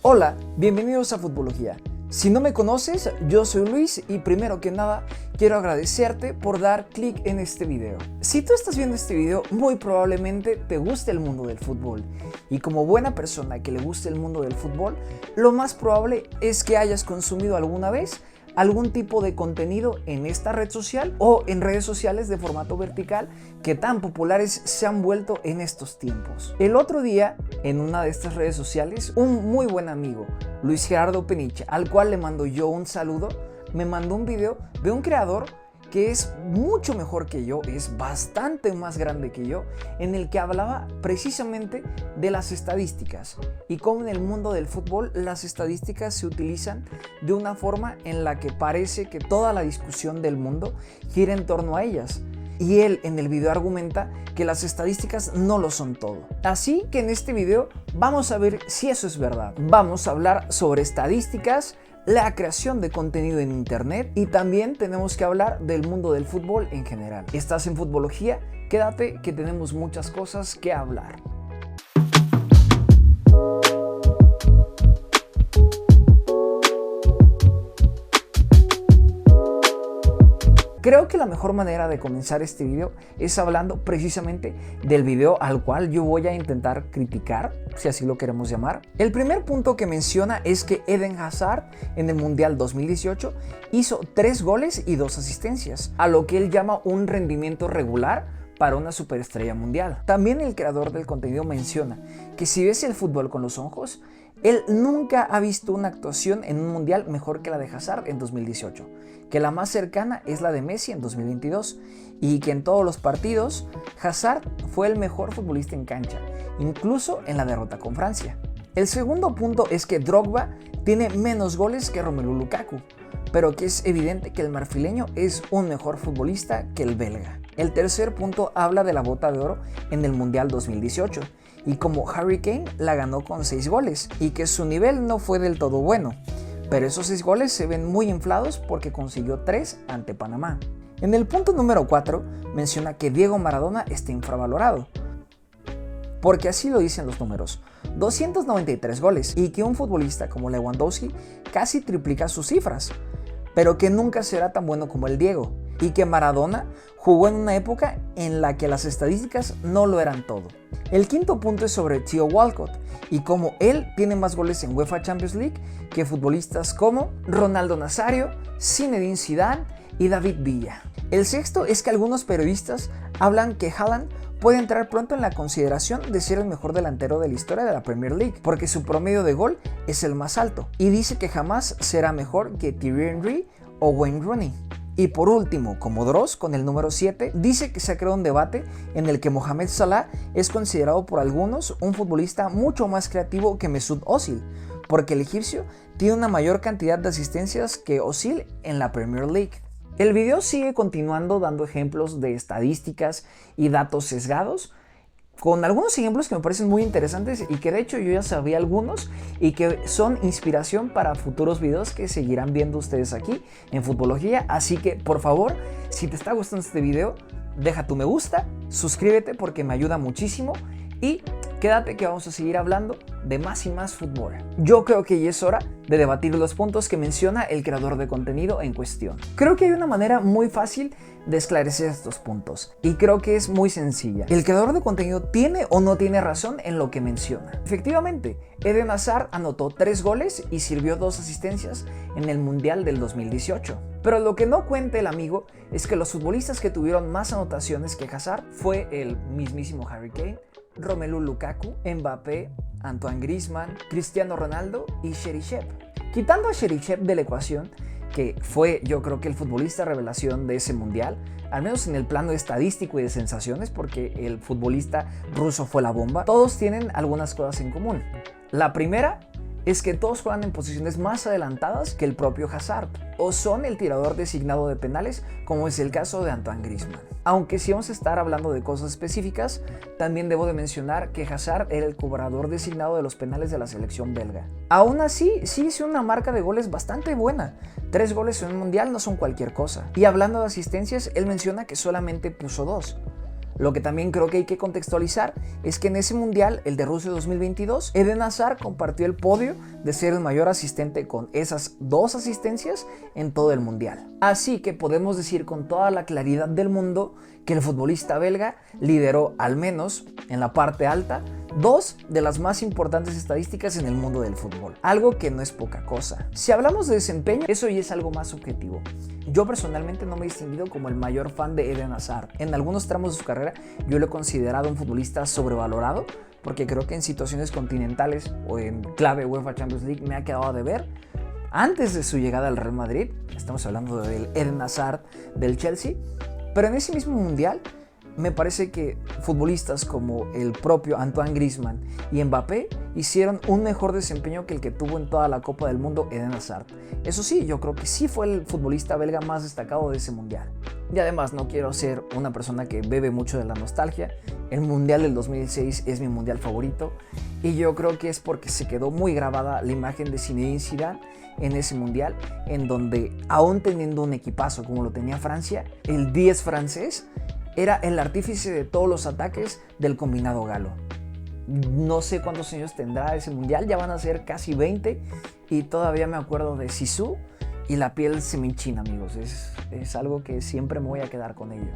Hola, bienvenidos a Futbología. Si no me conoces, yo soy Luis y primero que nada quiero agradecerte por dar clic en este video. Si tú estás viendo este video, muy probablemente te guste el mundo del fútbol. Y como buena persona que le guste el mundo del fútbol, lo más probable es que hayas consumido alguna vez algún tipo de contenido en esta red social o en redes sociales de formato vertical que tan populares se han vuelto en estos tiempos. El otro día, en una de estas redes sociales, un muy buen amigo, Luis Gerardo Peniche, al cual le mando yo un saludo, me mandó un video de un creador que es mucho mejor que yo, es bastante más grande que yo, en el que hablaba precisamente de las estadísticas y cómo en el mundo del fútbol las estadísticas se utilizan de una forma en la que parece que toda la discusión del mundo gira en torno a ellas. Y él en el video argumenta que las estadísticas no lo son todo. Así que en este video vamos a ver si eso es verdad. Vamos a hablar sobre estadísticas, la creación de contenido en internet y también tenemos que hablar del mundo del fútbol en general. ¿Estás en Futbología? Quédate que tenemos muchas cosas que hablar. Creo que la mejor manera de comenzar este video es hablando precisamente del video al cual yo voy a intentar criticar, si así lo queremos llamar. El primer punto que menciona es que Eden Hazard en el Mundial 2018 hizo 3 goles y 2 asistencias, a lo que él llama un rendimiento regular para una superestrella mundial. También el creador del contenido menciona que si ves el fútbol con los ojos, él nunca ha visto una actuación en un mundial mejor que la de Hazard en 2018, que la más cercana es la de Messi en 2022 y que en todos los partidos Hazard fue el mejor futbolista en cancha, incluso en la derrota con Francia. El segundo punto es que Drogba tiene menos goles que Romelu Lukaku, pero que es evidente que el marfileño es un mejor futbolista que el belga. El tercer punto habla de la bota de oro en el Mundial 2018 y como Harry Kane la ganó con 6 goles y que su nivel no fue del todo bueno, pero esos 6 goles se ven muy inflados porque consiguió 3 ante Panamá. En el punto número 4 menciona que Diego Maradona está infravalorado, porque así lo dicen los números, 293 goles y que un futbolista como Lewandowski casi triplica sus cifras, pero que nunca será tan bueno como el Diego, y que Maradona jugó en una época en la que las estadísticas no lo eran todo. El quinto punto es sobre Theo Walcott y cómo él tiene más goles en UEFA Champions League que futbolistas como Ronaldo Nazario, Zinedine Zidane y David Villa. El sexto es que algunos periodistas hablan que Haaland puede entrar pronto en la consideración de ser el mejor delantero de la historia de la Premier League, porque su promedio de gol es el más alto, y dice que jamás será mejor que Thierry Henry o Wayne Rooney. Y por último, como Dross, con el número 7, dice que se ha creado un debate en el que Mohamed Salah es considerado por algunos un futbolista mucho más creativo que Mesut Özil, porque el egipcio tiene una mayor cantidad de asistencias que Özil en la Premier League. El video sigue continuando dando ejemplos de estadísticas y datos sesgados, con algunos ejemplos que me parecen muy interesantes y que de hecho yo ya sabía algunos y que son inspiración para futuros videos que seguirán viendo ustedes aquí en Futbología. Así que por favor, si te está gustando este video, deja tu me gusta, suscríbete porque me ayuda muchísimo y quédate que vamos a seguir hablando de más y más fútbol. Yo creo que ya es hora de debatir los puntos que menciona el creador de contenido en cuestión. Creo que hay una manera muy fácil de esclarecer estos puntos y creo que es muy sencilla. ¿El creador de contenido tiene o no tiene razón en lo que menciona? Efectivamente, Eden Hazard anotó 3 goles y sirvió 2 asistencias en el Mundial del 2018. Pero lo que no cuenta el amigo es que los futbolistas que tuvieron más anotaciones que Hazard fue el mismísimo Harry Kane, Romelu Lukaku, Mbappé, Antoine Griezmann, Cristiano Ronaldo y Cheryshev. Quitando a Cheryshev de la ecuación, que fue yo creo que el futbolista revelación de ese mundial, al menos en el plano estadístico y de sensaciones, porque el futbolista ruso fue la bomba, todos tienen algunas cosas en común. La primera es que todos juegan en posiciones más adelantadas que el propio Hazard, o son el tirador designado de penales, como es el caso de Antoine Griezmann. Aunque si vamos a estar hablando de cosas específicas, también debo de mencionar que Hazard era el cobrador designado de los penales de la selección belga. Aún así, sí hizo una marca de goles bastante buena. 3 goles en un mundial no son cualquier cosa. Y hablando de asistencias, él menciona que solamente puso 2. Lo que también creo que hay que contextualizar es que en ese mundial, el de Rusia 2022, Eden Hazard compartió el podio de ser el mayor asistente con esas 2 asistencias en todo el mundial. Así que podemos decir con toda la claridad del mundo que el futbolista belga lideró, al menos en la parte alta, 2 de las más importantes estadísticas en el mundo del fútbol, algo que no es poca cosa. Si hablamos de desempeño, eso ya es algo más subjetivo. Yo personalmente no me he distinguido como el mayor fan de Eden Hazard. En algunos tramos de su carrera yo lo he considerado un futbolista sobrevalorado, porque creo que en situaciones continentales o en clave UEFA Champions League me ha quedado de ver. Antes de su llegada al Real Madrid, estamos hablando del Eden Hazard del Chelsea, pero en ese mismo mundial me parece que futbolistas como el propio Antoine Griezmann y Mbappé hicieron un mejor desempeño que el que tuvo en toda la Copa del Mundo Eden Hazard. Eso sí, yo creo que sí fue el futbolista belga más destacado de ese mundial. Y además no quiero ser una persona que bebe mucho de la nostalgia. El mundial del 2006 es mi mundial favorito y yo creo que es porque se quedó muy grabada la imagen de Zinedine Zidane en ese mundial, en donde aún teniendo un equipazo como lo tenía Francia, el 10 francés era el artífice de todos los ataques del combinado galo. No sé cuántos años tendrá ese mundial, ya van a ser casi 20 y todavía me acuerdo de Zizou y la piel se me enchina, amigos. Es algo que siempre me voy a quedar con ello.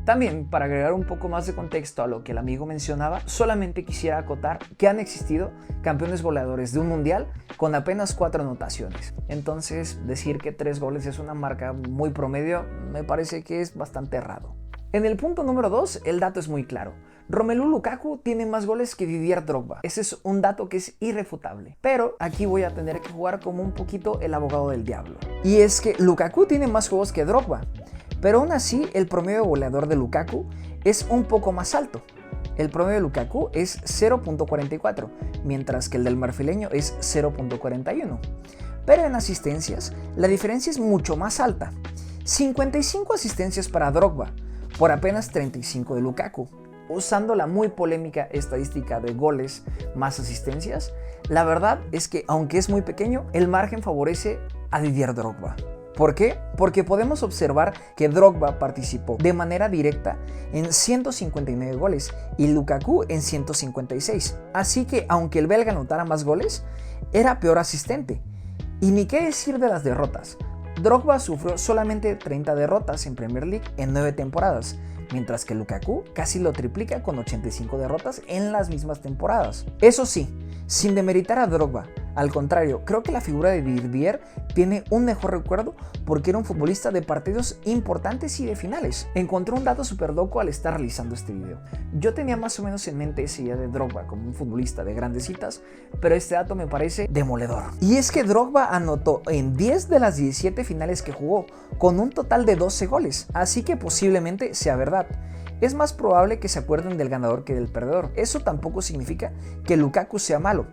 También, para agregar un poco más de contexto a lo que el amigo mencionaba, solamente quisiera acotar que han existido campeones goleadores de un mundial con apenas 4 anotaciones. Entonces, decir que 3 goles es una marca muy promedio me parece que es bastante errado. En el punto número 2, el dato es muy claro. Romelu Lukaku tiene más goles que Didier Drogba. Ese es un dato que es irrefutable. Pero aquí voy a tener que jugar como un poquito el abogado del diablo. Y es que Lukaku tiene más juegos que Drogba. Pero aún así, el promedio goleador de Lukaku es un poco más alto. El promedio de Lukaku es 0.44, mientras que el del marfileño es 0.41. Pero en asistencias, la diferencia es mucho más alta. 55 asistencias para Drogba, por apenas 35 de Lukaku. Usando la muy polémica estadística de goles más asistencias, la verdad es que aunque es muy pequeño, el margen favorece a Didier Drogba. ¿Por qué? Porque podemos observar que Drogba participó de manera directa en 159 goles y Lukaku en 156. Así que aunque el belga anotara más goles, era peor asistente. Y ni qué decir de las derrotas. Drogba sufrió solamente 30 derrotas en Premier League en 9 temporadas, mientras que Lukaku casi lo triplica con 85 derrotas en las mismas temporadas. Eso sí, sin demeritar a Drogba, al contrario, creo que la figura de Didier tiene un mejor recuerdo porque era un futbolista de partidos importantes y de finales. Encontré un dato súper loco al estar realizando este video. Yo tenía más o menos en mente esa idea de Drogba como un futbolista de grandes citas, pero este dato me parece demoledor. Y es que Drogba anotó en 10 de las 17 finales que jugó, con un total de 12 goles, así que posiblemente sea verdad. Es más probable que se acuerden del ganador que del perdedor. Eso tampoco significa que Lukaku sea malo.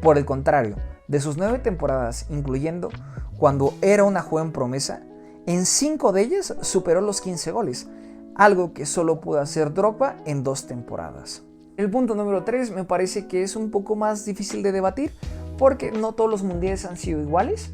Por el contrario, de sus 9 temporadas, incluyendo cuando era una joven promesa, en 5 de ellas superó los 15 goles, algo que solo pudo hacer Drogba en 2 temporadas. El punto número 3 me parece que es un poco más difícil de debatir porque no todos los mundiales han sido iguales.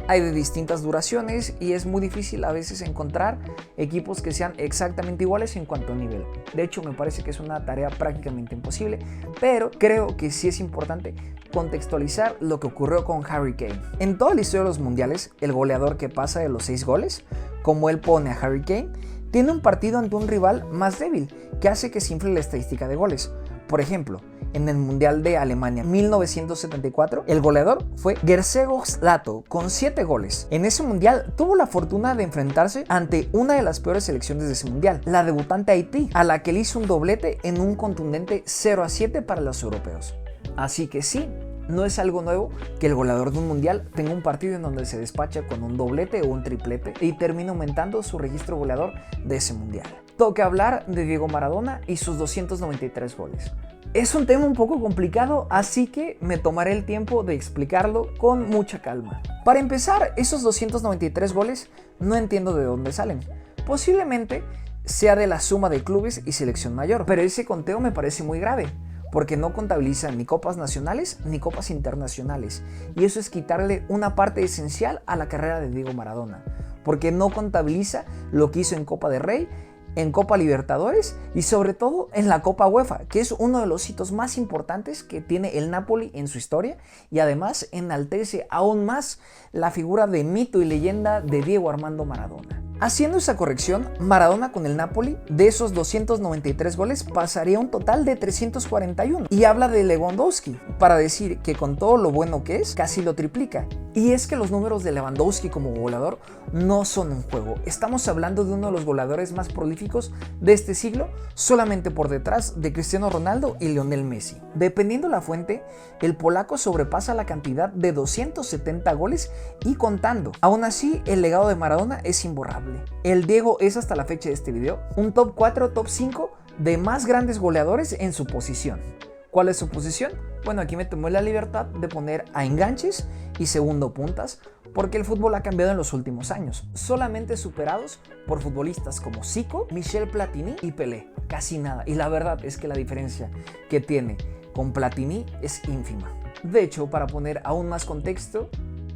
Hay de distintas duraciones y es muy difícil a veces encontrar equipos que sean exactamente iguales en cuanto a nivel. De hecho, me parece que es una tarea prácticamente imposible, pero creo que sí es importante contextualizar lo que ocurrió con Harry Kane. En toda la historia de los mundiales, el goleador que pasa de los 6 goles, como él pone a Harry Kane, tiene un partido ante un rival más débil que hace que se infle la estadística de goles. Por ejemplo, en el Mundial de Alemania 1974, el goleador fue Grzegorz Lato con 7 goles. En ese mundial tuvo la fortuna de enfrentarse ante una de las peores selecciones de ese mundial, la debutante Haití, a la que le hizo un doblete en un contundente 0-7 para los europeos. Así que sí, no es algo nuevo que el goleador de un mundial tenga un partido en donde se despacha con un doblete o un triplete y termina aumentando su registro goleador de ese mundial. Toca hablar de Diego Maradona y sus 293 goles. Es un tema un poco complicado, así que me tomaré el tiempo de explicarlo con mucha calma. Para empezar, esos 293 goles no entiendo de dónde salen. Posiblemente sea de la suma de clubes y selección mayor, pero ese conteo me parece muy grave, porque no contabiliza ni copas nacionales ni copas internacionales, y eso es quitarle una parte esencial a la carrera de Diego Maradona, porque no contabiliza lo que hizo en Copa del Rey en Copa Libertadores y sobre todo en la Copa UEFA, que es uno de los hitos más importantes que tiene el Napoli en su historia y además enaltece aún más la figura de mito y leyenda de Diego Armando Maradona. Haciendo esa corrección, Maradona con el Napoli, de esos 293 goles, pasaría un total de 341. Y habla de Lewandowski, para decir que con todo lo bueno que es, casi lo triplica. Y es que los números de Lewandowski como goleador no son un juego. Estamos hablando de uno de los goleadores más prolíficos de este siglo, solamente por detrás de Cristiano Ronaldo y Lionel Messi. Dependiendo la fuente, el polaco sobrepasa la cantidad de 270 goles y contando. Aún así, el legado de Maradona es imborrable. El Diego es hasta la fecha de este video un top 4, top 5 de más grandes goleadores en su posición. ¿Cuál es su posición? Bueno, aquí me tomé la libertad de poner a enganches y segundo puntas porque el fútbol ha cambiado en los últimos años, solamente superados por futbolistas como Zico, Michel Platini y Pelé. Casi nada, y la verdad es que la diferencia que tiene con Platini es ínfima. De hecho, para poner aún más contexto,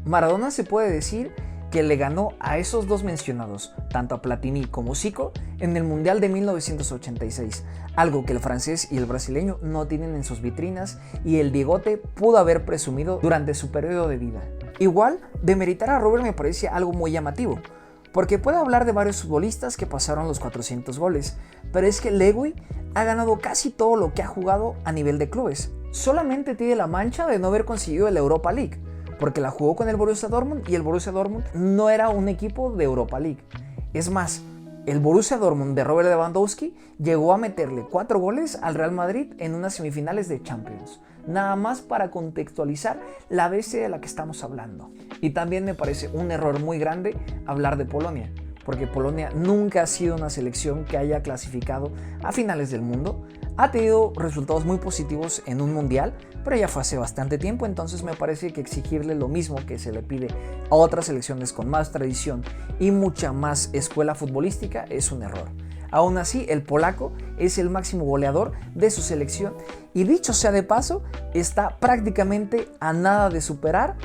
Maradona se puede decir que le ganó a esos dos mencionados, tanto a Platini como Zico, en el Mundial de 1986, algo que el francés y el brasileño no tienen en sus vitrinas y el Diegote pudo haber presumido durante su periodo de vida. Igual, demeritar a Robert me parece algo muy llamativo, porque puede hablar de varios futbolistas que pasaron los 400 goles, pero es que Lewy ha ganado casi todo lo que ha jugado a nivel de clubes. Solamente tiene la mancha de no haber conseguido la Europa League, porque la jugó con el Borussia Dortmund y el Borussia Dortmund no era un equipo de Europa League. Es más, el Borussia Dortmund de Robert Lewandowski llegó a meterle 4 goles al Real Madrid en unas semifinales de Champions. Nada más para contextualizar la bestia de la que estamos hablando. Y también me parece un error muy grande hablar de Polonia, porque Polonia nunca ha sido una selección que haya clasificado a finales del mundo. Ha tenido resultados muy positivos en un mundial, pero ya fue hace bastante tiempo, entonces me parece que exigirle lo mismo que se le pide a otras selecciones con más tradición y mucha más escuela futbolística es un error. Aún así, el polaco es el máximo goleador de su selección y dicho sea de paso, está prácticamente a nada de superar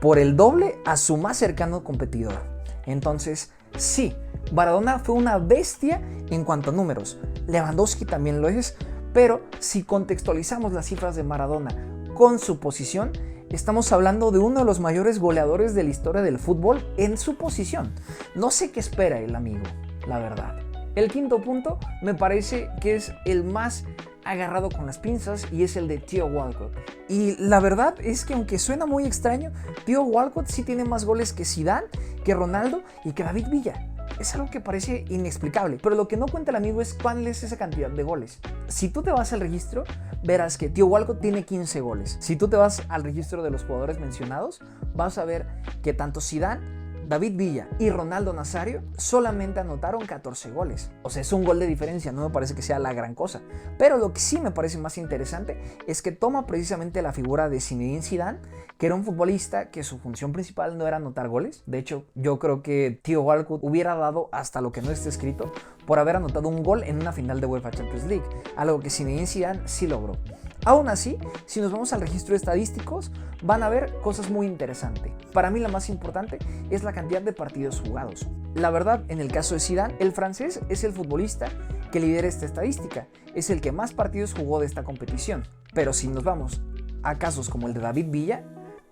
por el doble a su más cercano competidor. Entonces, sí, Maradona fue una bestia en cuanto a números, Lewandowski también lo es, pero si contextualizamos las cifras de Maradona con su posición, estamos hablando de uno de los mayores goleadores de la historia del fútbol en su posición. No sé qué espera el amigo, la verdad. El quinto punto me parece que es el más agarrado con las pinzas y es el de Theo Walcott. Y la verdad es que aunque suena muy extraño, Theo Walcott sí tiene más goles que Zidane, que Ronaldo y que David Villa. Es algo que parece inexplicable, pero lo que no cuenta el amigo es cuál es esa cantidad de goles. Si tú te vas al registro, verás que Theo Walcott tiene 15 goles. Si tú te vas al registro de los jugadores mencionados, vas a ver que tanto Zidane, David Villa y Ronaldo Nazario solamente anotaron 14 goles. O sea, es un gol de diferencia, no me parece que sea la gran cosa. Pero lo que sí me parece más interesante es que toma precisamente la figura de Zinedine Zidane, que era un futbolista que su función principal no era anotar goles. De hecho, yo creo que Theo Walcott hubiera dado hasta lo que no esté escrito por haber anotado un gol en una final de UEFA Champions League, algo que Zinedine Zidane sí logró. Aún así, si nos vamos al registro de estadísticos, van a ver cosas muy interesantes. Para mí la más importante es la cantidad de partidos jugados. La verdad, en el caso de Zidane, el francés es el futbolista que lidera esta estadística, es el que más partidos jugó de esta competición. Pero si nos vamos a casos como el de David Villa,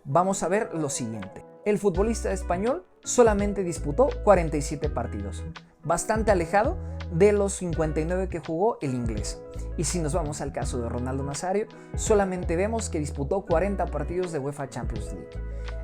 vamos a ver lo siguiente. El futbolista español solamente disputó 47 partidos, bastante alejado de los 59 que jugó el inglés. Y si nos vamos al caso de Ronaldo Nazario, solamente vemos que disputó 40 partidos de UEFA Champions League,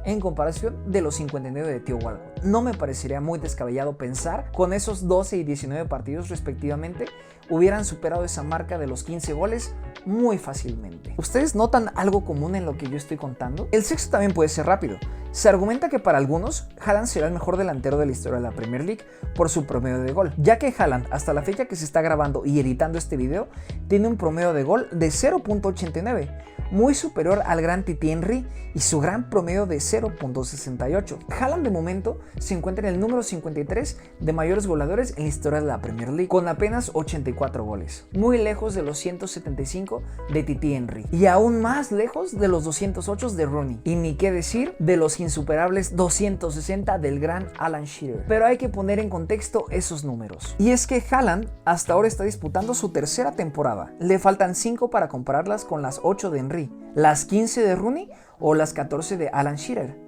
en comparación de los 59 de Theo Walcott. No me parecería muy descabellado pensar con esos 12 y 19 partidos respectivamente hubieran superado esa marca de los 15 goles muy fácilmente. ¿Ustedes notan algo común en lo que yo estoy contando? El sexto también puede ser rápido. Se argumenta que para algunos, Haaland será el mejor delantero de la historia de la Premier League por su promedio de gol, ya que Haaland, hasta la fecha que se está grabando y editando este video, tiene un promedio de gol de 0.89, muy superior al gran Thierry Henry y su gran promedio de 0.68. Haaland de momento se encuentra en el número 53 de mayores goleadores en la historia de la Premier League, con apenas 84 goles, muy lejos de los 175 de Thierry Henry y aún más lejos de los 208 de Rooney, y ni qué decir de los insuperables 260 del gran Alan Shearer. Pero hay que poner en contexto esos números. Y es que Haaland hasta ahora está disputando su tercera temporada. Le faltan 5 para compararlas con las 8 de Henry, las 15 de Rooney o las 14 de Alan Shearer.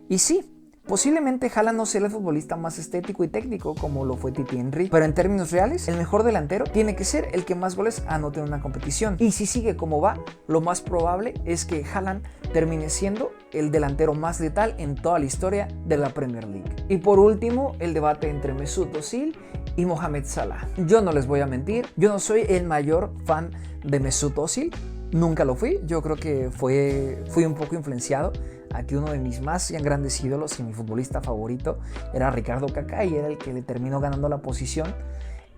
Y sí, posiblemente Haaland no sea el futbolista más estético y técnico como lo fue Titi Henry, pero en términos reales, el mejor delantero tiene que ser el que más goles anote en una competición. Y si sigue como va, lo más probable es que Haaland termine siendo el delantero más letal en toda la historia de la Premier League. Y por último, el debate entre Mesut Özil y Mohamed Salah. Yo no les voy a mentir, yo no soy el mayor fan de Mesut Özil, nunca lo fui, yo creo que fui un poco influenciado. Aquí uno de mis más grandes ídolos y mi futbolista favorito era Ricardo Kaká y era el que le terminó ganando la posición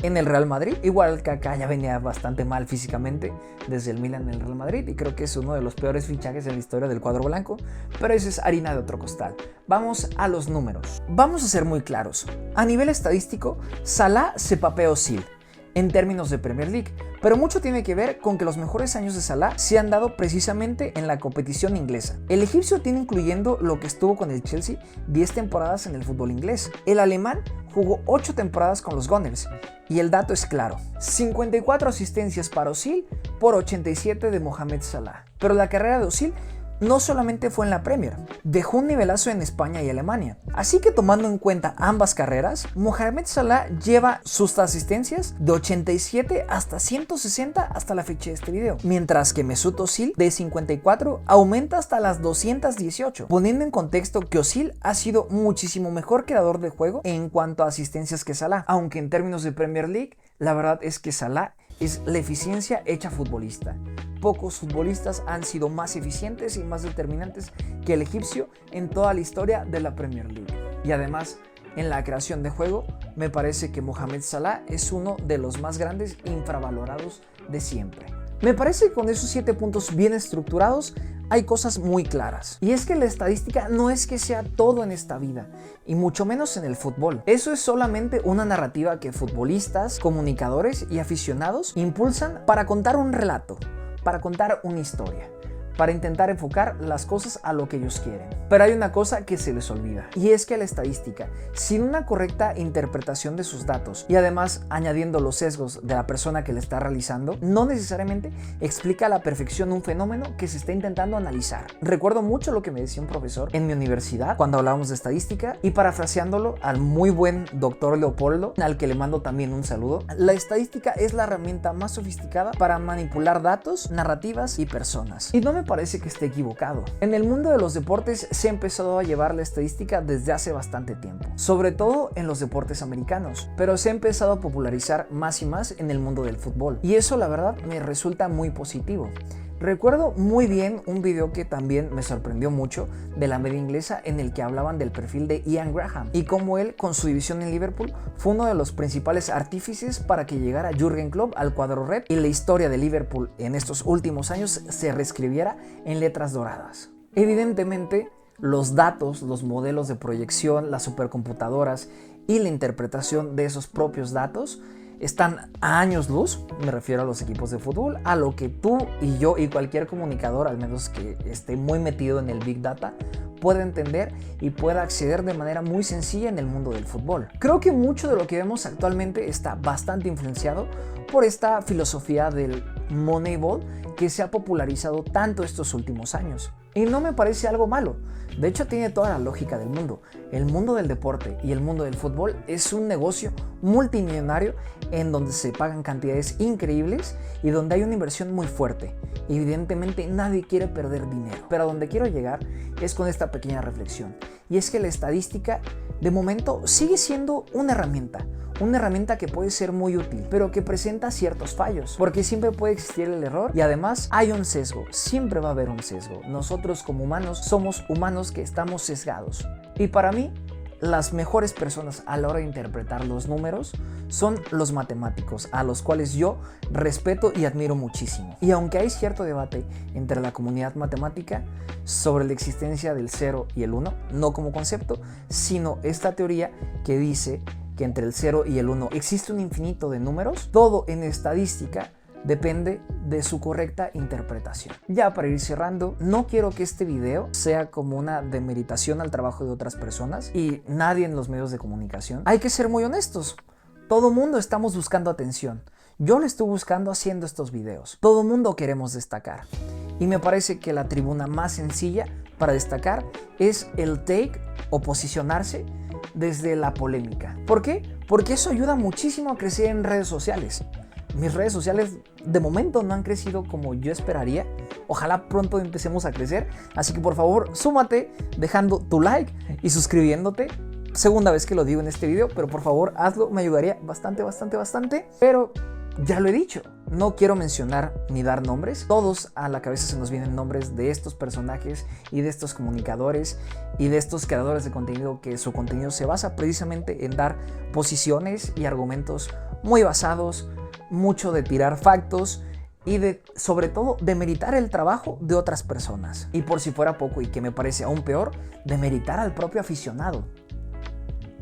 en el Real Madrid. Igual Kaká ya venía bastante mal físicamente desde el Milan en el Real Madrid y creo que es uno de los peores fichajes en la historia del cuadro blanco, pero eso es harina de otro costal. Vamos a los números. Vamos a ser muy claros. A nivel estadístico, Salah se papea a Özil en términos de Premier League, pero mucho tiene que ver con que los mejores años de Salah se han dado precisamente en la competición inglesa. El egipcio tiene, incluyendo lo que estuvo con el Chelsea, 10 temporadas en el fútbol inglés. El alemán jugó 8 temporadas con los Gunners y el dato es claro: 54 asistencias para Özil por 87 de Mohamed Salah. Pero la carrera de Özil no solamente fue en la Premier, dejó un nivelazo en España y Alemania. Así que tomando en cuenta ambas carreras, Mohamed Salah lleva sus asistencias de 87 hasta 160 hasta la fecha de este video, mientras que Mesut Özil de 54 aumenta hasta las 218, poniendo en contexto que Özil ha sido muchísimo mejor creador de juego en cuanto a asistencias que Salah, aunque en términos de Premier League, la verdad es que Salah es la eficiencia hecha futbolista. Pocos futbolistas han sido más eficientes y más determinantes que el egipcio en toda la historia de la Premier League. Y además, en la creación de juego, me parece que Mohamed Salah es uno de los más grandes infravalorados de siempre. Me parece que con esos 7 puntos bien estructurados hay cosas muy claras. Y es que la estadística no es que sea todo en esta vida, y mucho menos en el fútbol. Eso es solamente una narrativa que futbolistas, comunicadores y aficionados impulsan para contar un relato, para contar una historia, para intentar enfocar las cosas a lo que ellos quieren. Pero hay una cosa que se les olvida, y es que la estadística, sin una correcta interpretación de sus datos y además añadiendo los sesgos de la persona que le está realizando, no necesariamente explica a la perfección un fenómeno que se está intentando analizar. Recuerdo mucho lo que me decía un profesor en mi universidad cuando hablábamos de estadística, y parafraseándolo al muy buen doctor Leopoldo, al que le mando también un saludo: la estadística es la herramienta más sofisticada para manipular datos, narrativas y personas. Y no me parece que esté equivocado. En el mundo de los deportes se ha empezado a llevar la estadística desde hace bastante tiempo, sobre todo en los deportes americanos, pero se ha empezado a popularizar más y más en el mundo del fútbol, y eso la verdad me resulta muy positivo. Recuerdo muy bien un video que también me sorprendió mucho de la media inglesa, en el que hablaban del perfil de Ian Graham y cómo él, con su división en Liverpool, fue uno de los principales artífices para que llegara Jürgen Klopp al cuadro red y la historia de Liverpool en estos últimos años se reescribiera en letras doradas. Evidentemente, los datos, los modelos de proyección, las supercomputadoras y la interpretación de esos propios datos están a años luz, me refiero a los equipos de fútbol, a lo que tú y yo y cualquier comunicador, al menos que esté muy metido en el Big Data, pueda entender y pueda acceder de manera muy sencilla en el mundo del fútbol. Creo que mucho de lo que vemos actualmente está bastante influenciado por esta filosofía del Moneyball que se ha popularizado tanto estos últimos años. Y no me parece algo malo. De hecho, tiene toda la lógica del mundo. El mundo del deporte y el mundo del fútbol es un negocio multimillonario en donde se pagan cantidades increíbles y donde hay una inversión muy fuerte. Evidentemente, nadie quiere perder dinero. Pero a donde quiero llegar es con esta pequeña reflexión. Y es que la estadística, de momento, sigue siendo una herramienta que puede ser muy útil, pero que presenta ciertos fallos, porque siempre puede existir el error y además hay un sesgo, siempre va a haber un sesgo. Nosotros como humanos somos humanos que estamos sesgados. Y para mí, las mejores personas a la hora de interpretar los números son los matemáticos, a los cuales yo respeto y admiro muchísimo. Y aunque hay cierto debate entre la comunidad matemática sobre la existencia del 0 y el 1, no como concepto, sino esta teoría que dice que entre el 0 y el 1 existe un infinito de números, todo en estadística depende de su correcta interpretación. Ya para ir cerrando, no quiero que este video sea como una demeritación al trabajo de otras personas y nadie en los medios de comunicación. Hay que ser muy honestos. Todo mundo estamos buscando atención. Yo lo estoy buscando haciendo estos videos. Todo mundo queremos destacar. Y me parece que la tribuna más sencilla para destacar es el take o posicionarse desde la polémica. ¿Por qué? Porque eso ayuda muchísimo a crecer en redes sociales. Mis redes sociales de momento no han crecido como yo esperaría. Ojalá pronto empecemos a crecer. Así que por favor, súmate dejando tu like y suscribiéndote. Segunda vez que lo digo en este video, pero por favor hazlo, me ayudaría bastante. Pero ya lo he dicho, no quiero mencionar ni dar nombres. Todos a la cabeza se nos vienen nombres de estos personajes y de estos comunicadores y de estos creadores de contenido que su contenido se basa precisamente en dar posiciones y argumentos muy basados, mucho de tirar factos y de, sobre todo, demeritar el trabajo de otras personas. Y por si fuera poco, y que me parece aún peor, demeritar al propio aficionado.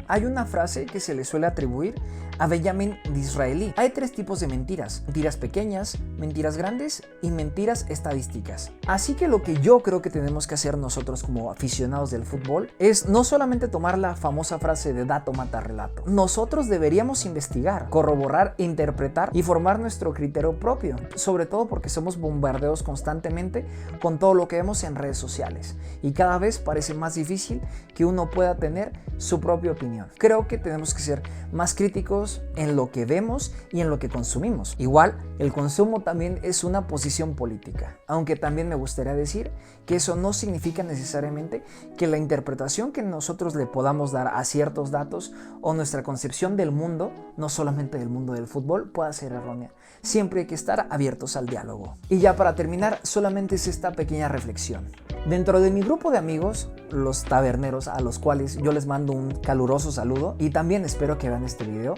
Hay una frase que se le suele atribuir a Benjamin Disraeli. Hay 3 tipos de mentiras: mentiras pequeñas, mentiras grandes y mentiras estadísticas. Así que lo que yo creo que tenemos que hacer nosotros como aficionados del fútbol es no solamente tomar la famosa frase de dato mata relato. Nosotros deberíamos investigar, corroborar, interpretar y formar nuestro criterio propio, sobre todo porque somos bombardeados constantemente con todo lo que vemos en redes sociales y cada vez parece más difícil que uno pueda tener su propia opinión. Creo que tenemos que ser más críticos en lo que vemos y en lo que consumimos. Igual, el consumo también es una posición política, aunque también me gustaría decir que eso no significa necesariamente que la interpretación que nosotros le podamos dar a ciertos datos o nuestra concepción del mundo, no solamente del mundo del fútbol, pueda ser errónea. Siempre hay que estar abiertos al diálogo. Y ya para terminar, solamente es esta pequeña reflexión. Dentro de mi grupo de amigos, los taberneros, a los cuales yo les mando un caluroso saludo y también espero que vean este video,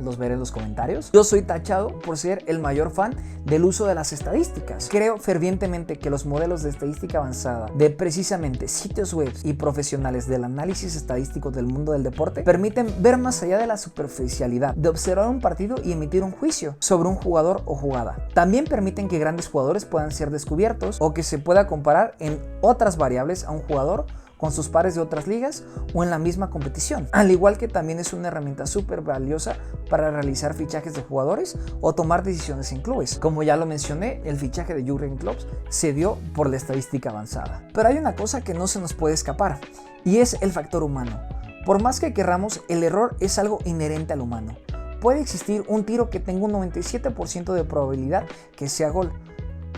los veré en los comentarios. Yo soy tachado por ser el mayor fan del uso de las estadísticas. Creo fervientemente que los modelos de estadística avanzada de precisamente sitios web y profesionales del análisis estadístico del mundo del deporte permiten ver más allá de la superficialidad, de observar un partido y emitir un juicio sobre un jugador o jugada. También permiten que grandes jugadores puedan ser descubiertos o que se pueda comparar en otras variables a un jugador con sus pares de otras ligas o en la misma competición. Al igual que también es una herramienta súper valiosa para realizar fichajes de jugadores o tomar decisiones en clubes. Como ya lo mencioné, el fichaje de Jürgen Klopp se dio por la estadística avanzada. Pero hay una cosa que no se nos puede escapar y es el factor humano. Por más que querramos, el error es algo inherente al humano. Puede existir un tiro que tenga un 97% de probabilidad que sea gol,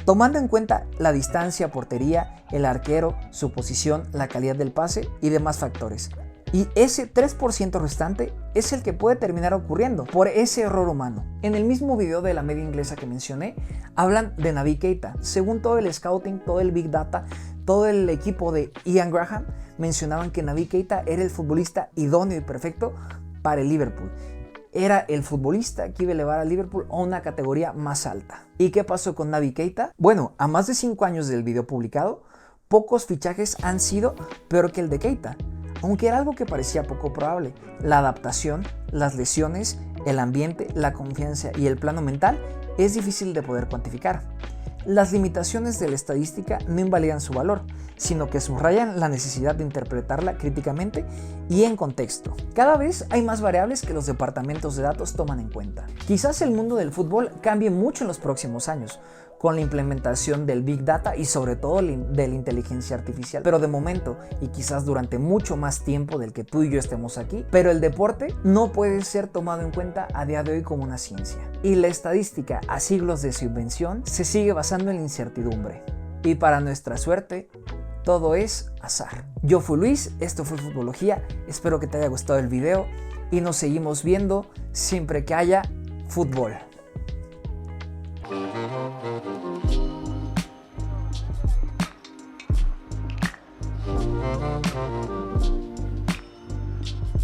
tomando en cuenta la distancia, portería, el arquero, su posición, la calidad del pase y demás factores. Y ese 3% restante es el que puede terminar ocurriendo por ese error humano. En el mismo video de la media inglesa que mencioné, hablan de Naby Keita. Según todo el scouting, todo el Big Data, todo el equipo de Ian Graham, mencionaban que Naby Keita era el futbolista idóneo y perfecto para el Liverpool. Era el futbolista que iba a elevar a Liverpool a una categoría más alta. ¿Y qué pasó con Naby Keita? Bueno, a más de 5 años del video publicado, pocos fichajes han sido peor que el de Keita, aunque era algo que parecía poco probable. La adaptación, las lesiones, el ambiente, la confianza y el plano mental es difícil de poder cuantificar. Las limitaciones de la estadística no invalidan su valor, sino que subrayan la necesidad de interpretarla críticamente y en contexto. Cada vez hay más variables que los departamentos de datos toman en cuenta. Quizás el mundo del fútbol cambie mucho en los próximos años, con la implementación del Big Data y sobre todo de la inteligencia artificial. Pero de momento, y quizás durante mucho más tiempo del que tú y yo estemos aquí, pero el deporte no puede ser tomado en cuenta a día de hoy como una ciencia. Y la estadística, a siglos de su invención, se sigue basando en la incertidumbre. Y para nuestra suerte, todo es azar. Yo fui Luis, esto fue Futbología, espero que te haya gustado el video y nos seguimos viendo siempre que haya fútbol.